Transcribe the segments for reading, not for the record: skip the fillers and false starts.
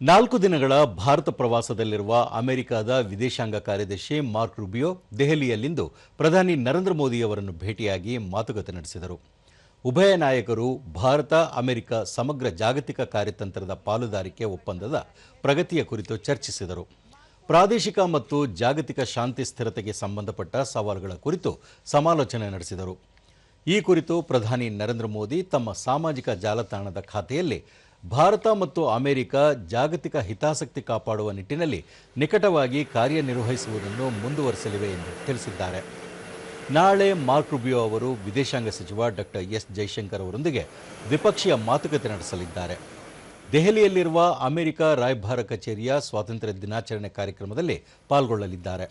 4 ದಿನಗಳ ಭಾರತ ಪ್ರವಾಸದಲ್ಲಿರುವ ಅಮೆರಿಕದ ವಿದೇಶಾಂಗ ಕಾರ್ಯದರ್ಶಿ ಮಾರ್ಕ್ ರೂಬಿಯೋ ದೆಹಲಿಯಲ್ಲಿಂದು ಪ್ರಧಾನಿ ನರೇಂದ್ರ ಮೋದಿ ಅವರನ್ನು ಭೇಟಿಯಾಗಿ ಮಾತುಕತೆ ನಡೆಸಿದರು. ಉಭಯ ನಾಯಕರು ಭಾರತ ಅಮೆರಿಕ ಸಮಗ್ರ ಜಾಗತಿಕ ಕಾರ್ಯತಂತ್ರದ ಪಾಲುದಾರಿಕೆ ಒಪ್ಪಂದದ ಪ್ರಗತಿಯ ಕುರಿತು ಚರ್ಚಿಸಿದರು. ಪ್ರಾದೇಶಿಕ ಮತ್ತು ಜಾಗತಿಕ ಶಾಂತಿ ಸ್ಥಿರತೆಗೆ ಸಂಬಂಧಪಟ್ಟ ಸವಾಲುಗಳ ಕುರಿತು ಸಮಾಲೋಚನೆ ನಡೆಸಿದರು. ಈ ಕುರಿತು ಪ್ರಧಾನಿ ನರೇಂದ್ರ ಮೋದಿ ತಮ್ಮ ಸಾಮಾಜಿಕ ಜಾಲತಾಣದ ಖಾತೆಯಲ್ಲಿ ಭಾರತ ಮತ್ತು ಅಮೆರಿಕ ಜಾಗತಿಕ ಹಿತಾಸಕ್ತಿ ಕಾಪಾಡುವ ನಿಟ್ಟಿನಲ್ಲಿ ನಿಕಟವಾಗಿ ಕಾರ್ಯನಿರ್ವಹಿಸುವುದನ್ನು ಮುಂದುವರಿಸಲಿವೆ ಎಂದು ತಿಳಿಸಿದ್ದಾರೆ. ನಾಳೆ ಮಾರ್ಕ್ ರೂಬಿಯೋ ಅವರು ವಿದೇಶಾಂಗ ಸಚಿವ ಡಾಕ್ಟರ್ ಎಸ್ ಜೈಶಂಕರ್ ಅವರೊಂದಿಗೆ ದ್ವಿಪಕ್ಷೀಯ ಮಾತುಕತೆ ನಡೆಸಲಿದ್ದಾರೆ. ದೆಹಲಿಯಲ್ಲಿರುವ ಅಮೆರಿಕ ರಾಯಭಾರ ಕಚೇರಿಯ ಸ್ವಾತಂತ್ರ್ಯ ದಿನಾಚರಣೆ ಕಾರ್ಯಕ್ರಮದಲ್ಲಿ ಪಾಲ್ಗೊಳ್ಳಲಿದ್ದಾರೆ.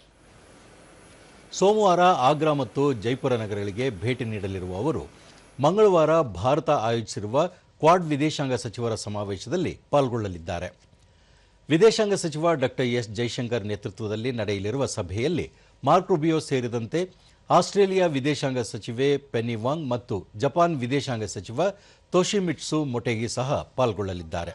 ಸೋಮವಾರ ಆಗ್ರಾ ಮತ್ತು ಜೈಪುರ ನಗರಗಳಿಗೆ ಭೇಟಿ ನೀಡಲಿರುವ ಅವರು ಮಂಗಳವಾರ ಭಾರತ ಆಯೋಜಿಸಿರುವ ಕ್ವಾಡ್ ವಿದೇಶಾಂಗ ಸಚಿವರ ಸಮಾವೇಶದಲ್ಲಿ ಪಾಲ್ಗೊಳ್ಳಲಿದ್ದಾರೆ. ವಿದೇಶಾಂಗ ಸಚಿವ ಡಾಕ್ಟರ್ ಎಸ್ ಜೈಶಂಕರ್ ನೇತೃತ್ವದಲ್ಲಿ ನಡೆಯಲಿರುವ ಸಭೆಯಲ್ಲಿ ಮಾರ್ಕ್ ರೂಬಿಯೋ ಸೇರಿದಂತೆ ಆಸ್ಟ್ರೇಲಿಯಾ ವಿದೇಶಾಂಗ ಸಚಿವೆ ಪೆನ್ನಿ ವಾಂಗ್ ಮತ್ತು ಜಪಾನ್ ವಿದೇಶಾಂಗ ಸಚಿವ ತೊಶಿಮಿಟ್ಸು ಮೊಟೆಗಿ ಸಹ ಪಾಲ್ಗೊಳ್ಳಲಿದ್ದಾರೆ.